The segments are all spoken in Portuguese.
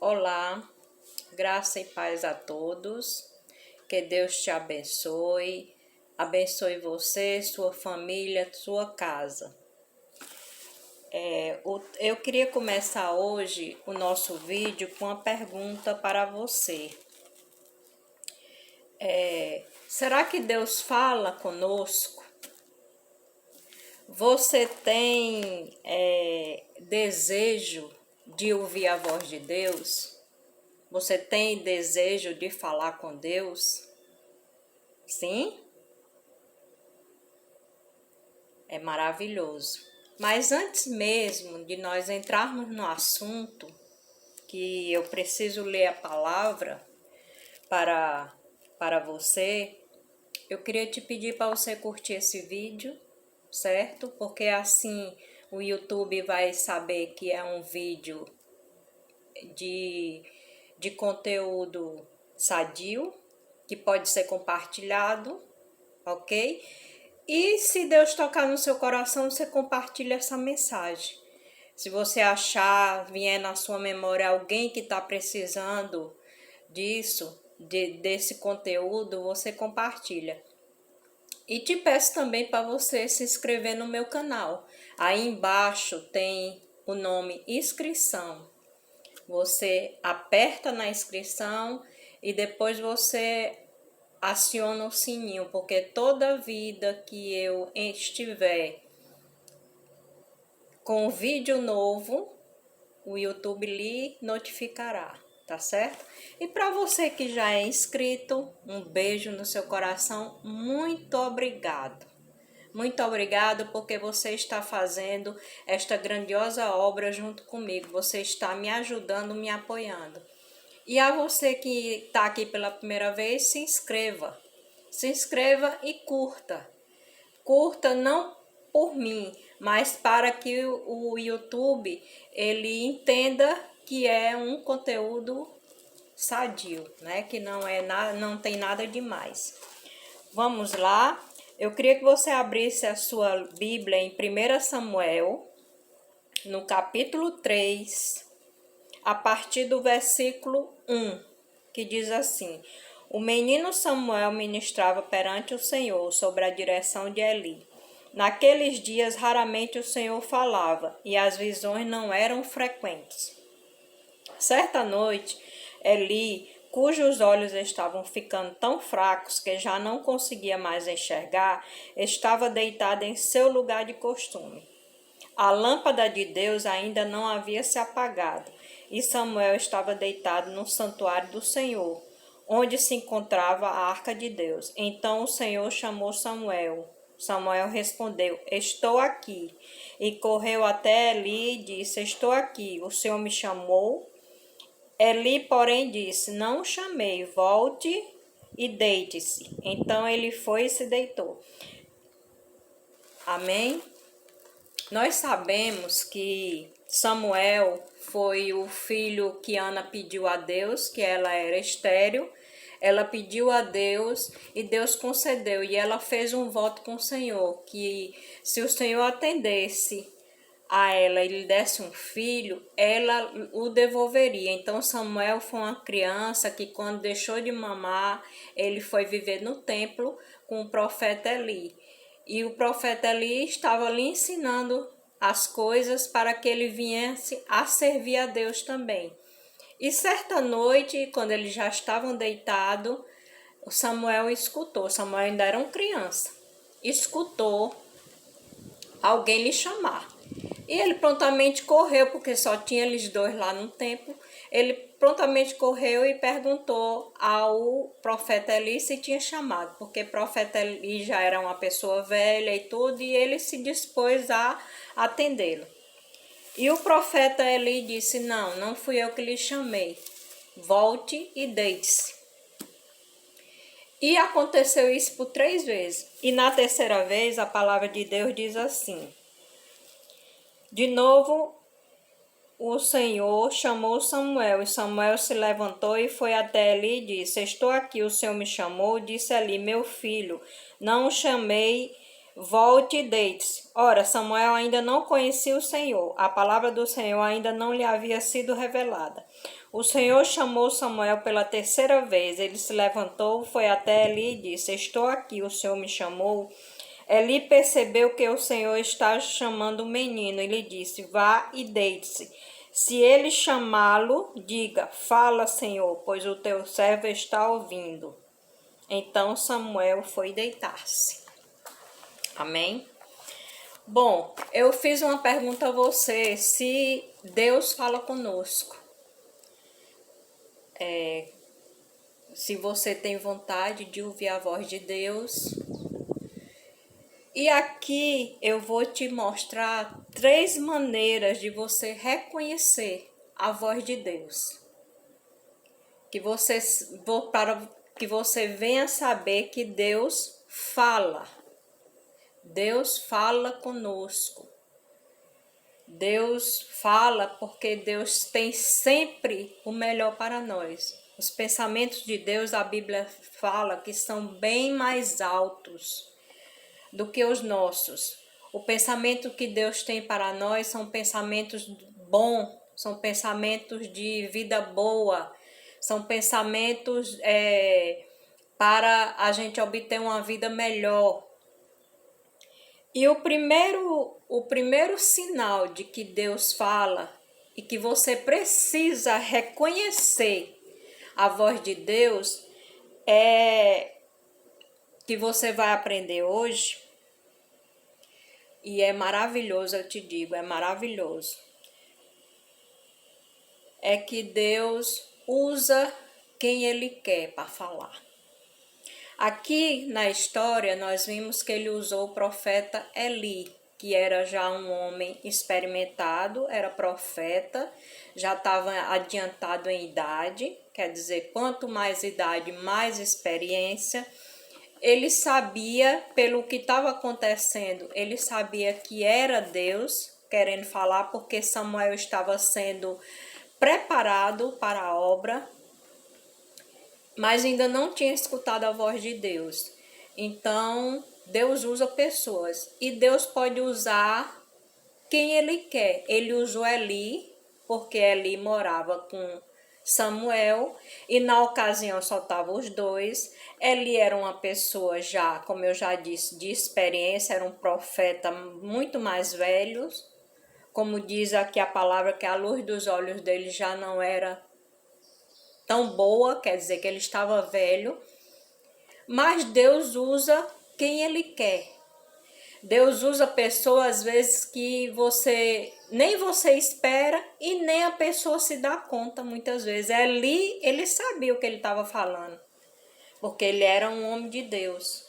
Olá, graça e paz a todos, que Deus te abençoe, abençoe você, sua família, sua casa. Eu queria começar hoje o nosso vídeo com uma pergunta para você. Será que Deus fala conosco? Você tem desejo de ouvir a voz de Deus? Você tem desejo de falar com Deus? Sim? É maravilhoso. Mas antes mesmo de nós entrarmos no assunto, que eu preciso ler a palavra para você, eu queria te pedir para você curtir esse vídeo, certo? Porque assim o YouTube vai saber que é um vídeo de conteúdo sadio, que pode ser compartilhado, ok? E se Deus tocar no seu coração, você compartilha essa mensagem. Se você achar, vier na sua memória alguém que está precisando disso, desse conteúdo, você compartilha. E te peço também para você se inscrever no meu canal. Aí embaixo tem o nome inscrição. Você aperta na inscrição e depois você aciona o sininho, porque toda vida que eu estiver com vídeo novo, o YouTube lhe notificará, tá certo? E para você que já é inscrito, um beijo no seu coração, muito obrigado. Muito obrigado porque você está fazendo esta grandiosa obra junto comigo, você está me ajudando, me apoiando. E a você que está aqui pela primeira vez, se inscreva. Se inscreva e curta. Curta não por mim, mas para que o YouTube ele entenda que é um conteúdo sadio, né? Que não tem nada demais. Vamos lá. Eu queria que você abrisse a sua Bíblia em 1 Samuel, no capítulo 3, a partir do versículo 1, que diz assim: O menino Samuel ministrava perante o Senhor sob a direção de Eli. Naqueles dias, raramente o Senhor falava, e as visões não eram frequentes. Certa noite, Eli, cujos olhos estavam ficando tão fracos que já não conseguia mais enxergar, estava deitado em seu lugar de costume. A lâmpada de Deus ainda não havia se apagado, e Samuel estava deitado no santuário do Senhor, onde se encontrava a arca de Deus. Então o Senhor chamou Samuel. Samuel respondeu: Estou aqui. E correu até Eli e disse: Estou aqui. O Senhor me chamou? Eli, porém, disse: Não o chamei, volte e deite-se. Então ele foi e se deitou. Amém? Nós sabemos que Samuel foi o filho que Ana pediu a Deus, que ela era estéril. Ela pediu a Deus e Deus concedeu. E ela fez um voto com o Senhor, que se o Senhor atendesse a ela e lhe desse um filho, ela o devolveria. Então Samuel foi uma criança que quando deixou de mamar, ele foi viver no templo com o profeta Eli. E o profeta Eli estava lhe ensinando as coisas para que ele viesse a servir a Deus também. E certa noite, quando eles já estavam deitados, o Samuel escutou. Samuel ainda era uma criança. Escutou alguém lhe chamar. E ele prontamente correu, porque só tinha eles dois lá no templo. Ele prontamente correu e perguntou ao profeta Eli se tinha chamado, porque o profeta Eli já era uma pessoa velha e tudo, e ele se dispôs a atendê-lo. E o profeta Eli disse: Não fui eu que lhe chamei. Volte e deite-se. E aconteceu isso por 3 vezes. E na terceira vez a palavra de Deus diz assim: De novo o Senhor chamou Samuel, e Samuel se levantou e foi até Eli e disse: Estou aqui, o Senhor me chamou. Disse Eli: Meu filho, não o chamei, Volte e deite-se. Ora, Samuel ainda não conhecia o Senhor. A palavra do Senhor ainda não lhe havia sido revelada. O Senhor chamou Samuel pela terceira vez. Ele se levantou, foi até Eli e disse: Estou aqui, o Senhor me chamou. Eli percebeu que o Senhor estava chamando o menino e lhe disse: Vá e deite-se. Se ele chamá-lo, diga: Fala, Senhor, pois o teu servo está ouvindo. Então Samuel foi deitar-se. Amém? Bom, eu fiz uma pergunta a você, se Deus fala conosco. Se você tem vontade de ouvir a voz de Deus. E aqui eu vou te mostrar 3 maneiras de você reconhecer a voz de Deus. Para que você venha saber que Deus fala. Deus fala conosco. Deus fala porque Deus tem sempre o melhor para nós. Os pensamentos de Deus, a Bíblia fala que são bem mais altos do que os nossos. O pensamento que Deus tem para nós são pensamentos bons, são pensamentos de vida boa, são pensamentos para a gente obter uma vida melhor. E o primeiro sinal de que Deus fala e que você precisa reconhecer a voz de Deus é que você vai aprender hoje. E é maravilhoso, eu te digo, é maravilhoso. É que Deus usa quem Ele quer para falar. Aqui na história nós vimos que ele usou o profeta Eli, que era já um homem experimentado, era profeta, já estava adiantado em idade, quer dizer, quanto mais idade, mais experiência. Ele sabia, pelo que estava acontecendo, ele sabia que era Deus querendo falar, porque Samuel estava sendo preparado para a obra, mas ainda não tinha escutado a voz de Deus. Então, Deus usa pessoas e Deus pode usar quem Ele quer. Ele usou Eli, porque Eli morava com Samuel e na ocasião só estavam os dois. Eli era uma pessoa já, como eu já disse, de experiência, era um profeta muito mais velho. Como diz aqui a palavra, que a luz dos olhos dele já não era tão boa, quer dizer que ele estava velho, mas Deus usa quem Ele quer. Deus usa pessoas às vezes que nem você espera e nem a pessoa se dá conta muitas vezes. Ali ele sabia o que ele estava falando, porque ele era um homem de Deus.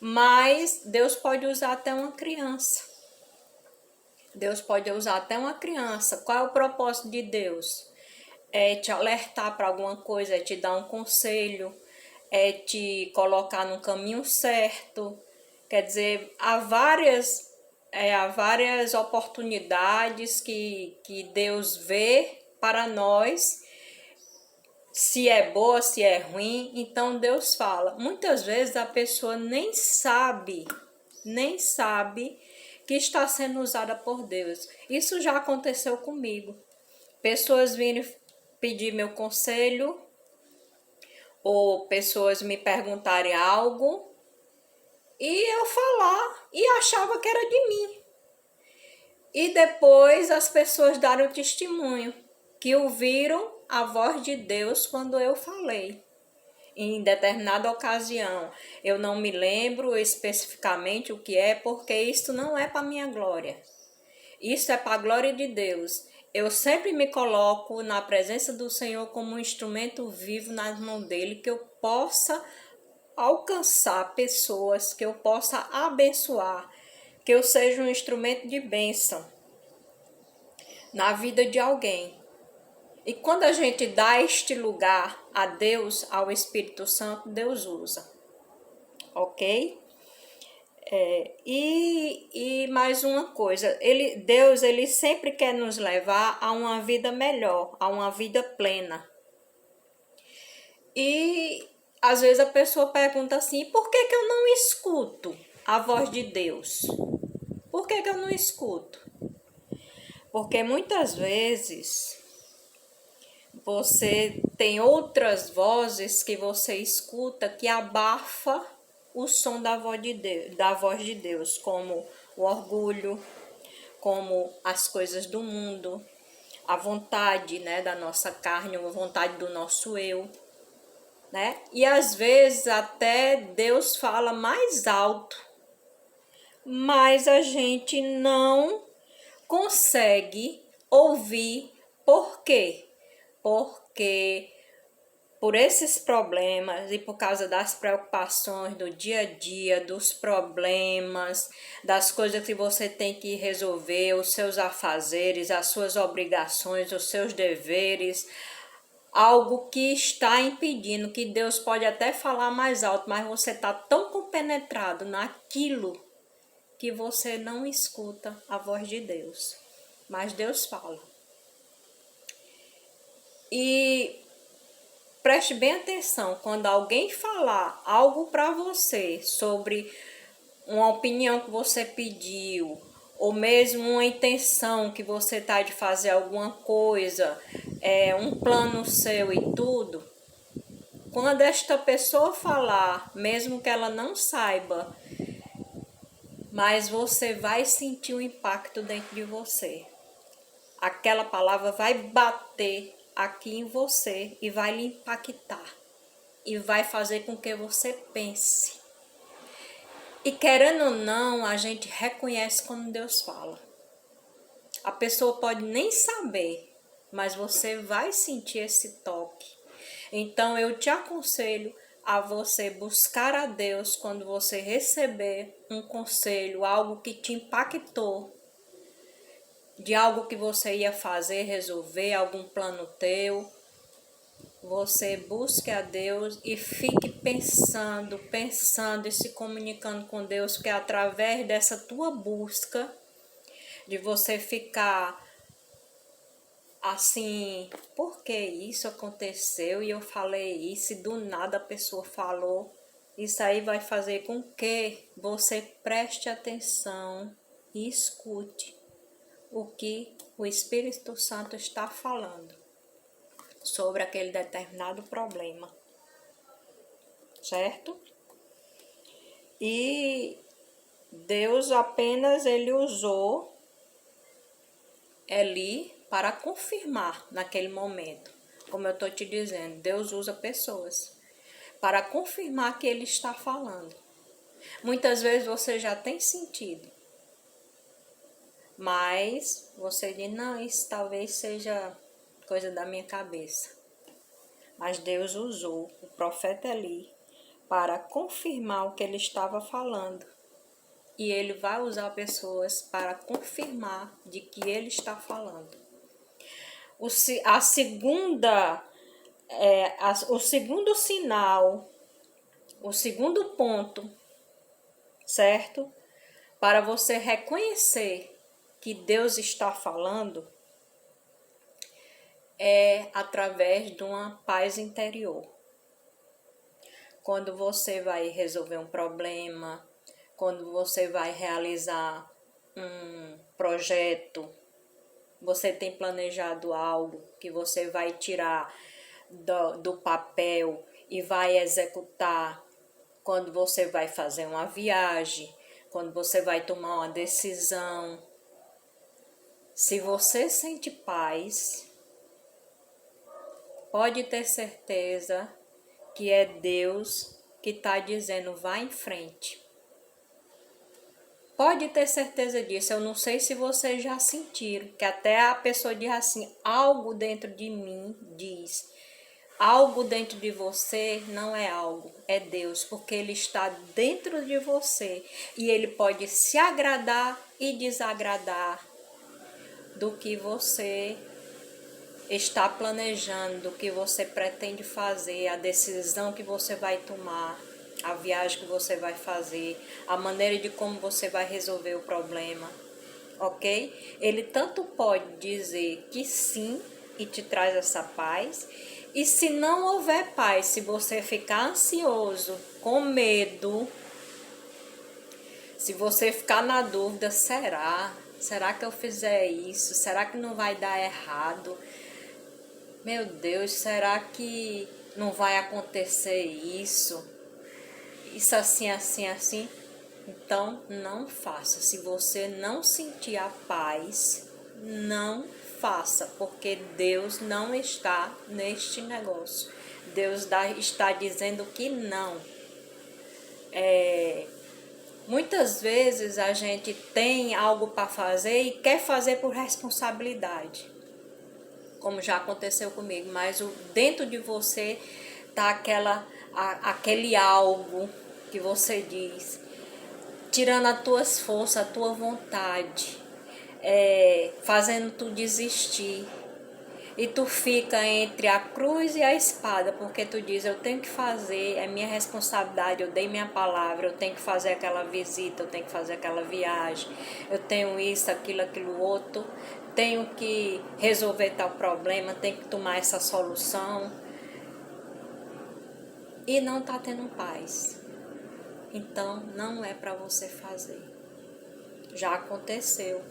Mas Deus pode usar até uma criança. Deus pode usar até uma criança. Qual é o propósito de Deus? É te alertar para alguma coisa, é te dar um conselho, é te colocar no caminho certo. Quer dizer, há várias oportunidades que Deus vê para nós, se é boa, se é ruim, então Deus fala. Muitas vezes a pessoa nem sabe que está sendo usada por Deus. Isso já aconteceu comigo. Pessoas virem pedir meu conselho, ou pessoas me perguntarem algo e eu falar e achava que era de mim. E depois as pessoas deram testemunho que ouviram a voz de Deus quando eu falei. Em determinada ocasião, eu não me lembro especificamente o que é, porque isso não é para minha glória. Isso é para a glória de Deus. Eu sempre me coloco na presença do Senhor como um instrumento vivo nas mãos dele, que eu possa alcançar pessoas, que eu possa abençoar, que eu seja um instrumento de bênção na vida de alguém. E quando a gente dá este lugar a Deus, ao Espírito Santo, Deus usa. Ok? E mais uma coisa, Deus ele sempre quer nos levar a uma vida melhor, a uma vida plena. E às vezes a pessoa pergunta assim, por que eu não escuto a voz de Deus? Por que que eu não escuto? Porque muitas vezes você tem outras vozes que você escuta que abafa o som da voz de Deus, como o orgulho, como as coisas do mundo, a vontade, né, da nossa carne, a vontade do nosso eu, né? E às vezes até Deus fala mais alto, mas a gente não consegue ouvir. Por quê? Porque por esses problemas e por causa das preocupações do dia a dia, dos problemas, das coisas que você tem que resolver, os seus afazeres, as suas obrigações, os seus deveres, algo que está impedindo, que Deus pode até falar mais alto, mas você está tão compenetrado naquilo que você não escuta a voz de Deus. Mas Deus fala. E preste bem atenção, quando alguém falar algo para você sobre uma opinião que você pediu, ou mesmo uma intenção que você está de fazer alguma coisa, um plano seu e tudo, quando esta pessoa falar, mesmo que ela não saiba, mas você vai sentir o impacto dentro de você. Aquela palavra vai bater aqui em você e vai lhe impactar. E vai fazer com que você pense. E querendo ou não, a gente reconhece quando Deus fala. A pessoa pode nem saber, mas você vai sentir esse toque. Então eu te aconselho a você buscar a Deus quando você receber um conselho, algo que te impactou, de algo que você ia fazer, resolver, algum plano teu. Você busque a Deus e fique pensando e se comunicando com Deus, porque através dessa tua busca, de você ficar assim, por que isso aconteceu e eu falei isso e do nada a pessoa falou, isso aí vai fazer com que você preste atenção e escute o que o Espírito Santo está falando sobre aquele determinado problema, certo? E Deus apenas ele usou Eli para confirmar naquele momento. Como eu estou te dizendo, Deus usa pessoas para confirmar que ele está falando. Muitas vezes você já tem sentido, mas você diz, não, isso talvez seja coisa da minha cabeça. Mas Deus usou o profeta Eli para confirmar o que ele estava falando. E ele vai usar pessoas para confirmar de que ele está falando. O segundo sinal, o segundo ponto, certo? Para você reconhecer que Deus está falando, é através de uma paz interior. Quando você vai resolver um problema, quando você vai realizar um projeto, você tem planejado algo que você vai tirar do papel e vai executar, quando você vai fazer uma viagem, quando você vai tomar uma decisão. Se você sente paz, pode ter certeza que é Deus que está dizendo, vá em frente. Pode ter certeza disso. Eu não sei se vocês já sentiram, que até a pessoa diz assim, algo dentro de mim diz, algo dentro de você não é algo, é Deus, porque Ele está dentro de você e Ele pode se agradar e desagradar do que você está planejando, do que você pretende fazer, a decisão que você vai tomar, a viagem que você vai fazer, a maneira de como você vai resolver o problema, ok? Ele tanto pode dizer que sim e te traz essa paz, e se não houver paz, se você ficar ansioso, com medo, Se você ficar na dúvida, será? Será que eu fizer isso? Será que não vai dar errado? Meu Deus, será que não vai acontecer isso? Isso assim, assim, assim? Então, não faça. Se você não sentir a paz, não faça, porque Deus não está neste negócio. Deus está dizendo que não. Muitas vezes a gente tem algo para fazer e quer fazer por responsabilidade, como já aconteceu comigo, mas dentro de você tá aquele algo que você diz, tirando as tuas forças, a tua vontade, fazendo tu desistir. E tu fica entre a cruz e a espada, porque tu diz, eu tenho que fazer, é minha responsabilidade, eu dei minha palavra, eu tenho que fazer aquela visita, eu tenho que fazer aquela viagem, eu tenho isso, aquilo outro, tenho que resolver tal problema, tenho que tomar essa solução. E não tá tendo paz. Então, não é para você fazer. Já aconteceu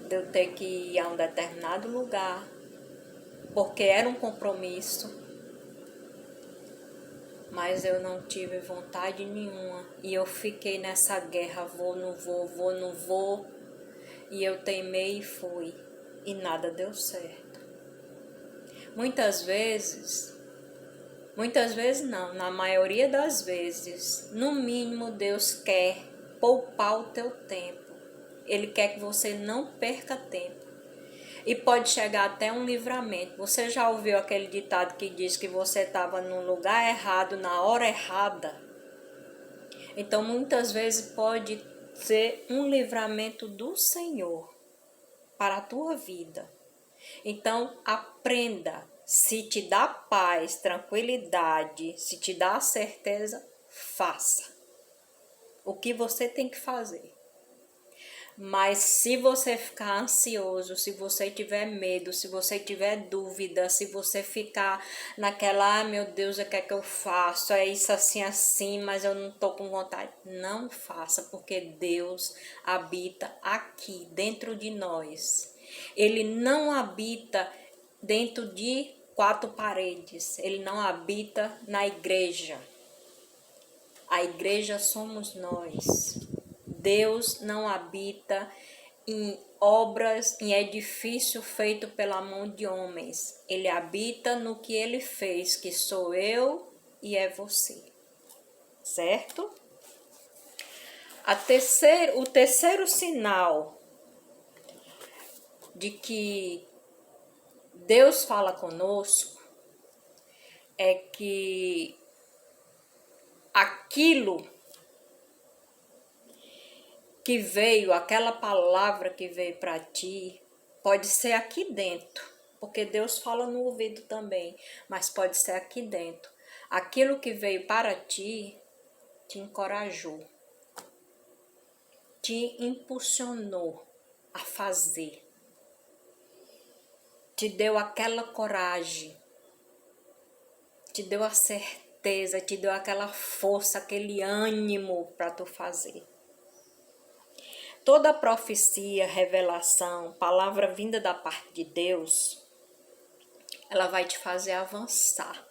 de eu ter que ir a um determinado lugar, porque era um compromisso, mas eu não tive vontade nenhuma, e eu fiquei nessa guerra, vou, não vou, vou, não vou, e eu teimei e fui, e nada deu certo. Muitas vezes não, na maioria das vezes, no mínimo Deus quer poupar o teu tempo, Ele quer que você não perca tempo. E pode chegar até um livramento. Você já ouviu aquele ditado que diz que você estava no lugar errado, na hora errada? Então, muitas vezes pode ser um livramento do Senhor para a tua vida. Então, aprenda. Se te dá paz, tranquilidade, se te dá certeza, faça o que você tem que fazer. Mas se você ficar ansioso, se você tiver medo, se você tiver dúvida, se você ficar naquela, meu Deus, o que é que eu faço? É isso assim, assim, mas eu não tô com vontade. Não faça, porque Deus habita aqui, dentro de nós. Ele não habita dentro de quatro paredes. Ele não habita na igreja. A igreja somos nós. Deus não habita em obras, em edifício feito pela mão de homens. Ele habita no que Ele fez, que sou eu e é você. Certo? O terceiro sinal de que Deus fala conosco é que aquilo que veio, aquela palavra que veio para ti, pode ser aqui dentro, porque Deus fala no ouvido também, mas pode ser aqui dentro. Aquilo que veio para ti, te encorajou, te impulsionou a fazer, te deu aquela coragem, te deu a certeza, te deu aquela força, aquele ânimo para tu fazer. Toda profecia, revelação, palavra vinda da parte de Deus, ela vai te fazer avançar.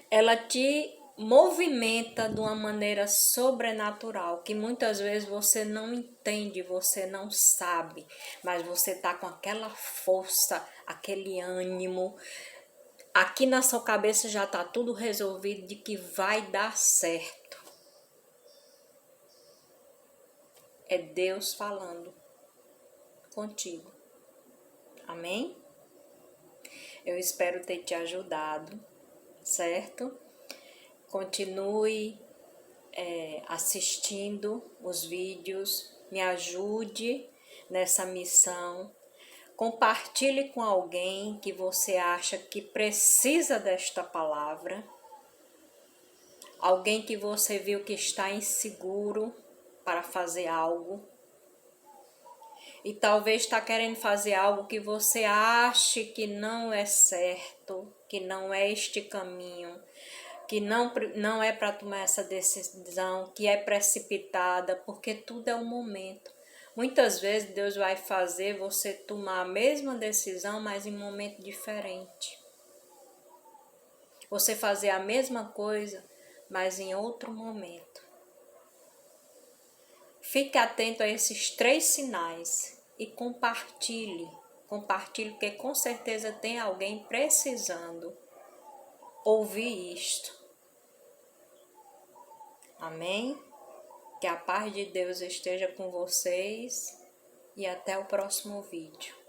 Ela te movimenta de uma maneira sobrenatural, que muitas vezes você não entende, você não sabe, mas você tá com aquela força, aquele ânimo. Aqui na sua cabeça já tá tudo resolvido de que vai dar certo. É Deus falando contigo. Amém? Eu espero ter te ajudado, certo? Continue assistindo os vídeos, me ajude nessa missão. Compartilhe com alguém que você acha que precisa desta palavra. Alguém que você viu que está inseguro para fazer algo. E talvez está querendo fazer algo que você ache que não é certo, que não é este caminho, que não é para tomar essa decisão, que é precipitada, porque tudo é um momento. Muitas vezes Deus vai fazer você tomar a mesma decisão, mas em um momento diferente. Você fazer a mesma coisa, mas em outro momento. Fique atento a esses 3 sinais e compartilhe. Compartilhe, porque com certeza tem alguém precisando ouvir isto. Amém? Que a paz de Deus esteja com vocês e até o próximo vídeo.